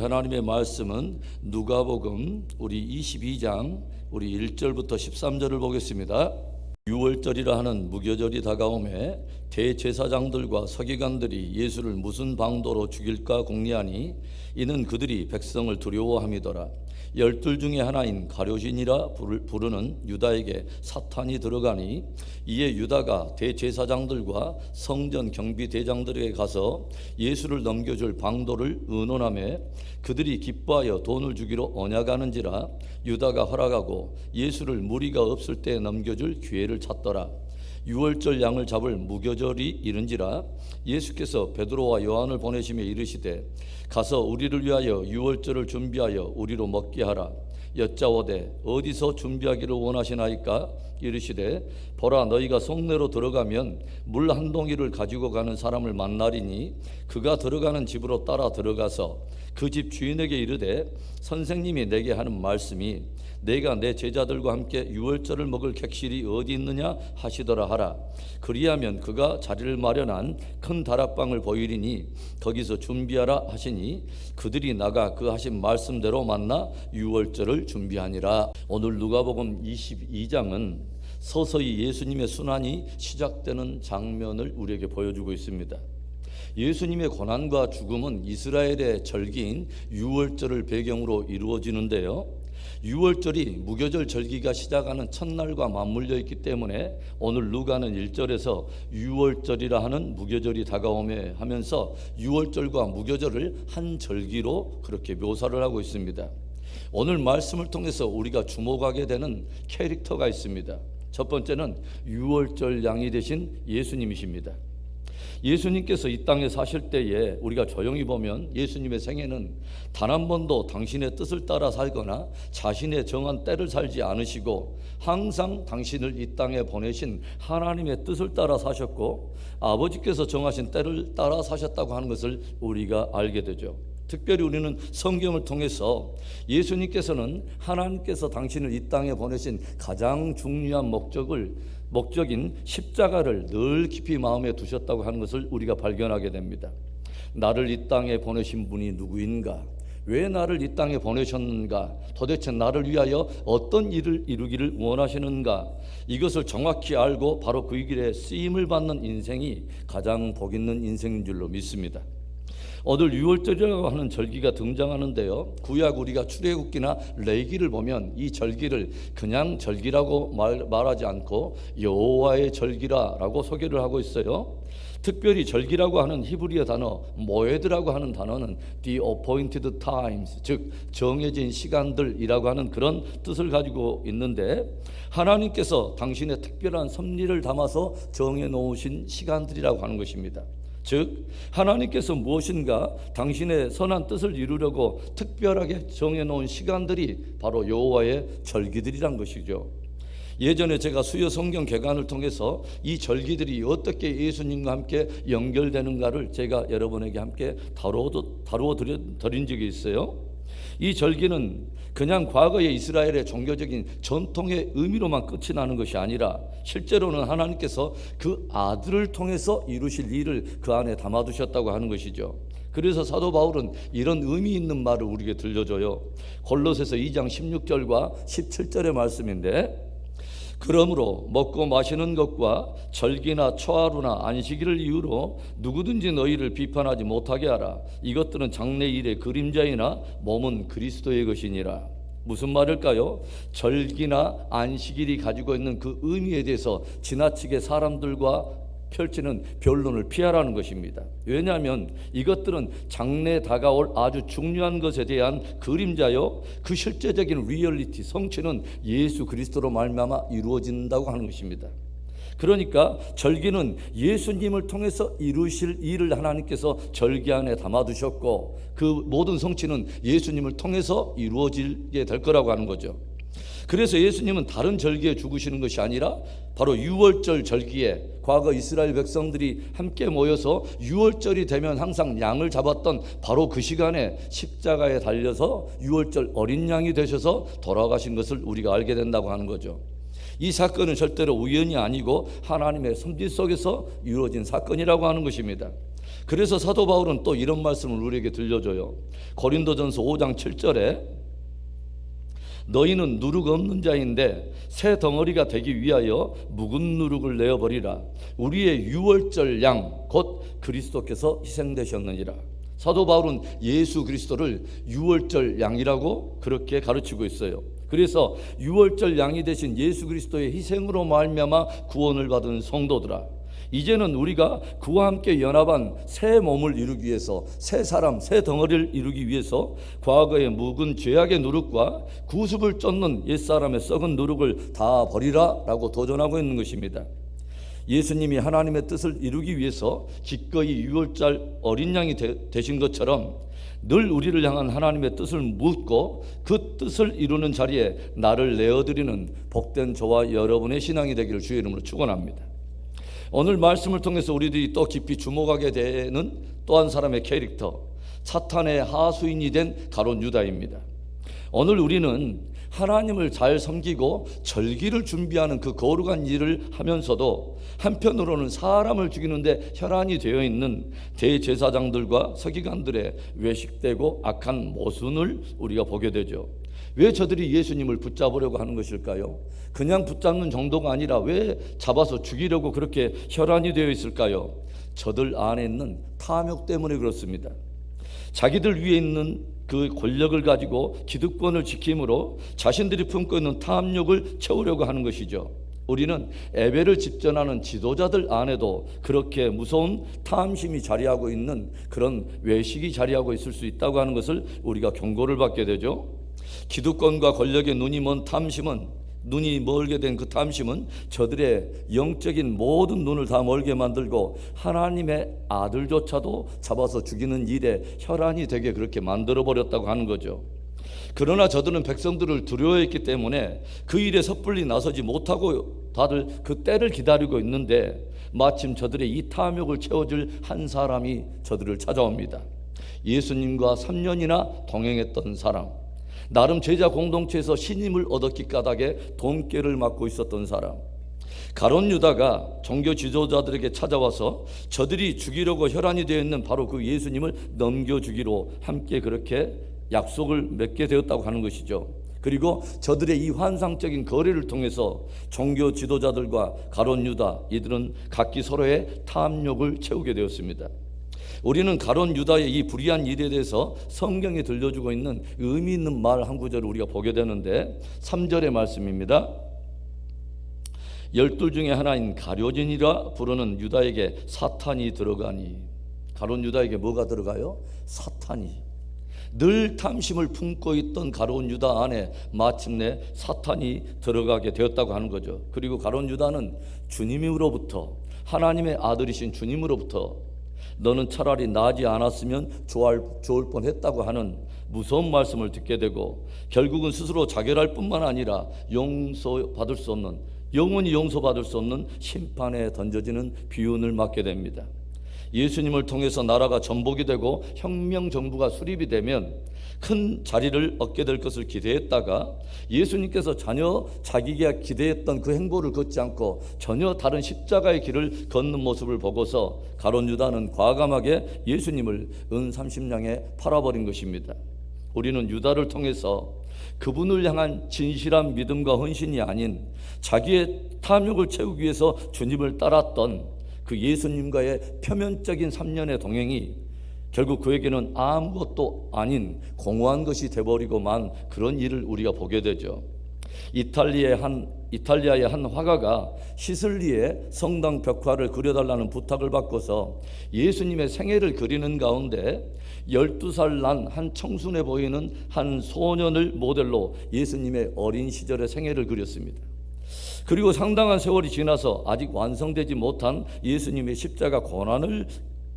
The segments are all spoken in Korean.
하나님의 말씀은 누가복음 우리 22장 우리 1절부터 13절을 보겠습니다. 유월절이라 하는 무교절이 다가오매 대제사장들과 서기관들이 예수를 무슨 방도로 죽일까 궁리하니 이는 그들이 백성을 두려워함이더라. 12 중에 하나인 가룟신이라 부르는 유다에게 사탄이 들어가니 이에 유다가 대제사장들과 성전 경비대장들에게 가서 예수를 넘겨줄 방도를 의논하며 그들이 기뻐하여 돈을 주기로 언약하는지라 유다가 허락하고 예수를 무리가 없을 때 넘겨줄 기회를 찾더라. 유월절 양을 잡을 무교절이 이른지라 예수께서 베드로와 요한을 보내시며 이르시되 가서 우리를 위하여 유월절을 준비하여 우리로 먹게 하라. 여짜오되 어디서 준비하기를 원하시나이까? 이르시되 보라, 너희가 속내로 들어가면 물 한 동이를 가지고 가는 사람을 만나리니 그가 들어가는 집으로 따라 들어가서 그 집 주인에게 이르되 선생님이 내게 하는 말씀이 내가 내 제자들과 함께 유월절을 먹을 객실이 어디 있느냐 하시더라 하라. 그리하면 그가 자리를 마련한 큰 다락방을 보이리니 거기서 준비하라 하시니 그들이 나가 그 하신 말씀대로 만나 유월절을 준비하니라. 오늘 누가복음 22장은 서서히 예수님의 순환이 시작되는 장면을 우리에게 보여주고 있습니다. 예수님의 고난과 죽음은 이스라엘의 절기인 유월절을 배경으로 이루어지는데요, 유월절이 무교절 절기가 시작하는 첫날과 맞물려 있기 때문에 오늘 누가는 1절에서 유월절이라 하는 무교절이 다가오며 하면서 유월절과 무교절을 한 절기로 그렇게 묘사를 하고 있습니다. 오늘 말씀을 통해서 우리가 주목하게 되는 캐릭터가 있습니다. 첫 번째는 유월절 양이 되신 예수님이십니다. 예수님께서 이 땅에 사실 때에 우리가 조용히 보면 예수님의 생애는 단 한 번도 당신의 뜻을 따라 살거나 자신의 정한 때를 살지 않으시고 항상 당신을 이 땅에 보내신 하나님의 뜻을 따라 사셨고 아버지께서 정하신 때를 따라 사셨다고 하는 것을 우리가 알게 되죠. 특별히 우리는 성경을 통해서 예수님께서는 하나님께서 당신을 이 땅에 보내신 가장 중요한 목적인 십자가를 늘 깊이 마음에 두셨다고 하는 것을 우리가 발견하게 됩니다. 나를 이 땅에 보내신 분이 누구인가? 왜 나를 이 땅에 보내셨는가? 도대체 나를 위하여 어떤 일을 이루기를 원하시는가? 이것을 정확히 알고 바로 그 길에 쓰임을 받는 인생이 가장 복 있는 인생인 줄로 믿습니다. 오늘 유월절이라고 하는 절기가 등장하는데요, 구약 우리가 출애굽기나 레위기를 보면 이 절기를 그냥 절기라고 말하지 않고 여호와의 절기라고 소개를 하고 있어요. 특별히 절기라고 하는 히브리어 단어 모에드라고 하는 단어는 the appointed times, 즉 정해진 시간들이라고 하는 그런 뜻을 가지고 있는데 하나님께서 당신의 특별한 섭리를 담아서 정해놓으신 시간들이라고 하는 것입니다. 즉 하나님께서 무엇인가 당신의 선한 뜻을 이루려고 특별하게 정해놓은 시간들이 바로 여호와의 절기들이란 것이죠. 예전에 제가 수요 성경 개관을 통해서 이 절기들이 어떻게 예수님과 함께 연결되는가를 제가 여러분에게 함께 다루어 드린 적이 있어요. 이 절기는 그냥 과거의 이스라엘의 종교적인 전통의 의미로만 끝이 나는 것이 아니라 실제로는 하나님께서 그 아들을 통해서 이루실 일을 그 안에 담아두셨다고 하는 것이죠. 그래서 사도 바울은 이런 의미 있는 말을 우리에게 들려줘요. 골로새서 2장 16절과 17절의 말씀인데, 그러므로 먹고 마시는 것과 절기나 초하루나 안식일을 이유로 누구든지 너희를 비판하지 못하게 하라. 이것들은 장래 일의 그림자이나 몸은 그리스도의 것이니라. 무슨 말일까요? 절기나 안식일이 가지고 있는 그 의미에 대해서 지나치게 사람들과 펼치는 변론을 피하라는 것입니다. 왜냐하면 이것들은 장래 다가올 아주 중요한 것에 대한 그림자요, 그 실제적인 리얼리티, 성취는 예수 그리스도로 말미암아 이루어진다고 하는 것입니다. 그러니까 절기는 예수님을 통해서 이루실 일을 하나님께서 절기 안에 담아두셨고 그 모든 성취는 예수님을 통해서 이루어지게 될 거라고 하는 거죠. 그래서 예수님은 다른 절기에 죽으시는 것이 아니라 바로 유월절 절기에 과거 이스라엘 백성들이 함께 모여서 유월절이 되면 항상 양을 잡았던 바로 그 시간에 십자가에 달려서 유월절 어린 양이 되셔서 돌아가신 것을 우리가 알게 된다고 하는 거죠. 이 사건은 절대로 우연이 아니고 하나님의 섭리 속에서 이루어진 사건이라고 하는 것입니다. 그래서 사도 바울은 또 이런 말씀을 우리에게 들려줘요. 고린도전서 5장 7절에 너희는 누룩 없는 자인데 새 덩어리가 되기 위하여 묵은 누룩을 내어버리라. 우리의 유월절 양 곧 그리스도께서 희생되셨느니라. 사도 바울은 예수 그리스도를 유월절 양이라고 그렇게 가르치고 있어요. 그래서 유월절 양이 되신 예수 그리스도의 희생으로 말미암아 구원을 받은 성도들아, 이제는 우리가 그와 함께 연합한 새 몸을 이루기 위해서, 새 사람, 새 덩어리를 이루기 위해서 과거의 묵은 죄악의 누룩과 구습을 쫓는 옛사람의 썩은 누룩을 다 버리라 라고 도전하고 있는 것입니다. 예수님이 하나님의 뜻을 이루기 위해서 기꺼이 유월절 어린 양이 되신 것처럼 늘 우리를 향한 하나님의 뜻을 묻고 그 뜻을 이루는 자리에 나를 내어드리는 복된 저와 여러분의 신앙이 되기를 주의 이름으로 축원합니다. 오늘 말씀을 통해서 우리들이 또 깊이 주목하게 되는 또 한 사람의 캐릭터, 사탄의 하수인이 된 가룟 유다입니다. 오늘 우리는 하나님을 잘 섬기고 절기를 준비하는 그 거룩한 일을 하면서도 한편으로는 사람을 죽이는데 혈안이 되어 있는 대제사장들과 서기관들의 외식되고 악한 모순을 우리가 보게 되죠. 왜 저들이 예수님을 붙잡으려고 하는 것일까요? 그냥 붙잡는 정도가 아니라 왜 잡아서 죽이려고 그렇게 혈안이 되어 있을까요? 저들 안에 있는 탐욕 때문에 그렇습니다. 자기들 위에 있는 그 권력을 가지고 기득권을 지킴으로 자신들이 품고 있는 탐욕을 채우려고 하는 것이죠. 우리는 예배를 집전하는 지도자들 안에도 그렇게 무서운 탐심이 자리하고 있는 그런 외식이 자리하고 있을 수 있다고 하는 것을 우리가 경고를 받게 되죠. 기득권과 권력의 눈이 멀게 된 그 탐심은 저들의 영적인 모든 눈을 다 멀게 만들고 하나님의 아들조차도 잡아서 죽이는 일에 혈안이 되게 그렇게 만들어 버렸다고 하는 거죠. 그러나 저들은 백성들을 두려워했기 때문에 그 일에 섣불리 나서지 못하고 다들 그 때를 기다리고 있는데 마침 저들의 이 탐욕을 채워줄 한 사람이 저들을 찾아옵니다. 예수님과 3년이나 동행했던 사람, 나름 제자 공동체에서 신임을 얻었기 까닭에 돈깨를 맡고 있었던 사람, 가룟 유다가 종교 지도자들에게 찾아와서 저들이 죽이려고 혈안이 되어 있는 바로 그 예수님을 넘겨주기로 함께 그렇게 약속을 맺게 되었다고 하는 것이죠. 그리고 저들의 이 환상적인 거래를 통해서 종교 지도자들과 가룟 유다, 이들은 각기 서로의 탐욕을 채우게 되었습니다. 우리는 가룟 유다의 이 불의한 일에 대해서 성경에 들려주고 있는 의미 있는 말 한 구절을 우리가 보게 되는데 3절의 말씀입니다. 12 중에 하나인 가룟이라 부르는 유다에게 사탄이 들어가니. 가룟 유다에게 뭐가 들어가요? 사탄이. 늘 탐심을 품고 있던 가룟 유다 안에 마침내 사탄이 들어가게 되었다고 하는 거죠. 그리고 가룟 유다는 주님으로부터, 하나님의 아들이신 주님으로부터 너는 차라리 나지 않았으면 좋을 뻔했다고 하는 무서운 말씀을 듣게 되고, 결국은 스스로 자결할 뿐만 아니라 용서받을 수 없는, 영원히 용서받을 수 없는 심판에 던져지는 비운을 맞게 됩니다. 예수님을 통해서 나라가 전복이 되고 혁명 정부가 수립이 되면 큰 자리를 얻게 될 것을 기대했다가 예수님께서 전혀 자기가 기대했던 그 행보를 걷지 않고 전혀 다른 십자가의 길을 걷는 모습을 보고서 가룟 유다는 과감하게 예수님을 은 30냥에 팔아버린 것입니다. 우리는 유다를 통해서 그분을 향한 진실한 믿음과 헌신이 아닌 자기의 탐욕을 채우기 위해서 주님을 따랐던 그 예수님과의 표면적인 3년의 동행이 결국 그에게는 아무것도 아닌 공허한 것이 돼버리고만 그런 일을 우리가 보게 되죠. 이탈리아의 한 화가가 시슬리의 성당 벽화를 그려달라는 부탁을 받고서 예수님의 생애를 그리는 가운데 12살 난 한 청순해 보이는 한 소년을 모델로 예수님의 어린 시절의 생애를 그렸습니다. 그리고 상당한 세월이 지나서 아직 완성되지 못한 예수님의 십자가 고난을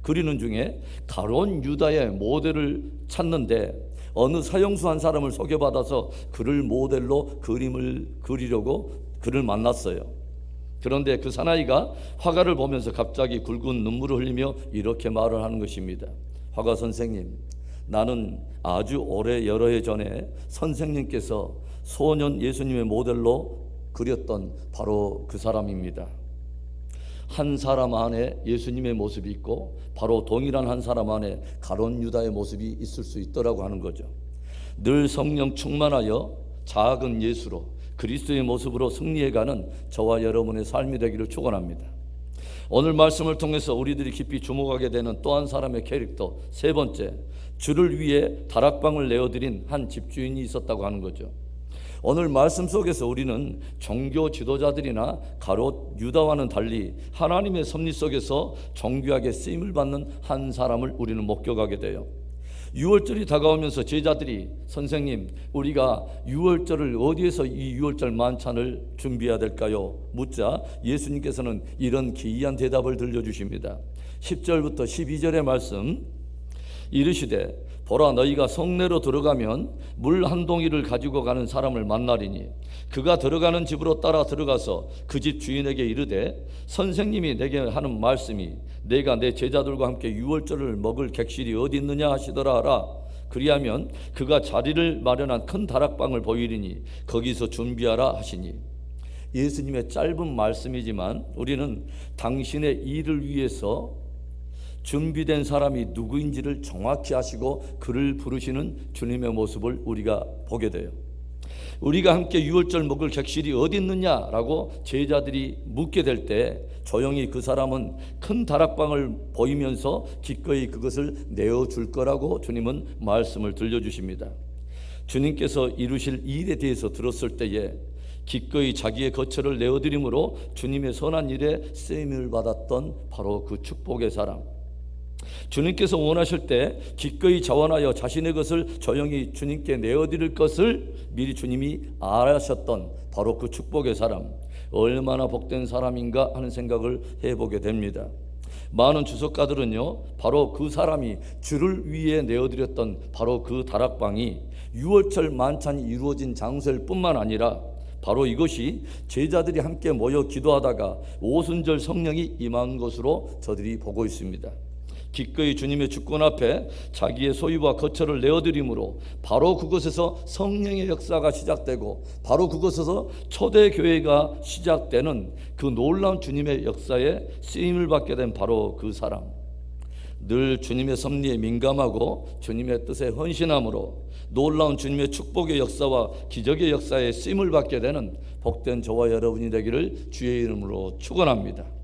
그리는 중에 가룟 유다의 모델을 찾는데 어느 사형수 한 사람을 소개받아서 그를 모델로 그림을 그리려고 그를 만났어요. 그런데 그 사나이가 화가를 보면서 갑자기 굵은 눈물을 흘리며 이렇게 말을 하는 것입니다. 화가 선생님, 나는 아주 오래 여러 해 전에 선생님께서 소년 예수님의 모델로 그렸던 바로 그 사람입니다. 한 사람 안에 예수님의 모습이 있고 바로 동일한 한 사람 안에 가룟 유다의 모습이 있을 수 있더라고 하는 거죠. 늘 성령 충만하여 작은 예수로 그리스도의 모습으로 승리해가는 저와 여러분의 삶이 되기를 축원합니다. 오늘 말씀을 통해서 우리들이 깊이 주목하게 되는 또 한 사람의 캐릭터, 세 번째, 주를 위해 다락방을 내어드린 한 집주인이 있었다고 하는 거죠. 오늘 말씀 속에서 우리는 종교 지도자들이나 가롯 유다와는 달리 하나님의 섭리 속에서 정교하게 쓰임을 받는 한 사람을 우리는 목격하게 돼요. 유월절이 다가오면서 제자들이 선생님, 우리가 유월절을 어디에서 이 유월절 만찬을 준비해야 될까요? 묻자 예수님께서는 이런 기이한 대답을 들려주십니다. 10절부터 12절의 말씀, 이르시되 보라, 너희가 성내로 들어가면 물 한 동이를 가지고 가는 사람을 만나리니 그가 들어가는 집으로 따라 들어가서 그 집 주인에게 이르되 선생님이 내게 하는 말씀이 내가 내 제자들과 함께 유월절을 먹을 객실이 어디 있느냐 하시더라 하라. 그리하면 그가 자리를 마련한 큰 다락방을 보이리니 거기서 준비하라 하시니. 예수님의 짧은 말씀이지만 우리는 당신의 일을 위해서 준비된 사람이 누구인지를 정확히 아시고 그를 부르시는 주님의 모습을 우리가 보게 돼요. 우리가 함께 유월절 먹을 객실이 어디 있느냐라고 제자들이 묻게 될 때 조용히 그 사람은 큰 다락방을 보이면서 기꺼이 그것을 내어줄 거라고 주님은 말씀을 들려주십니다. 주님께서 이루실 일에 대해서 들었을 때에 기꺼이 자기의 거처를 내어드림으로 주님의 선한 일에 쓰임을 받았던 바로 그 축복의 사람, 주님께서 원하실 때 기꺼이 자원하여 자신의 것을 조용히 주님께 내어드릴 것을 미리 주님이 알아셨던 바로 그 축복의 사람, 얼마나 복된 사람인가 하는 생각을 해보게 됩니다. 많은 주석가들은요, 바로 그 사람이 주를 위해 내어드렸던 바로 그 다락방이 유월절 만찬이 이루어진 장소일 뿐만 아니라 바로 이것이 제자들이 함께 모여 기도하다가 오순절 성령이 임한 것으로 저들이 보고 있습니다. 기꺼이 주님의 주권 앞에 자기의 소유와 거처를 내어드림으로 바로 그곳에서 성령의 역사가 시작되고 바로 그곳에서 초대교회가 시작되는 그 놀라운 주님의 역사에 쓰임을 받게 된 바로 그 사람, 늘 주님의 섭리에 민감하고 주님의 뜻에 헌신함으로 놀라운 주님의 축복의 역사와 기적의 역사에 쓰임을 받게 되는 복된 저와 여러분이 되기를 주의 이름으로 축원합니다.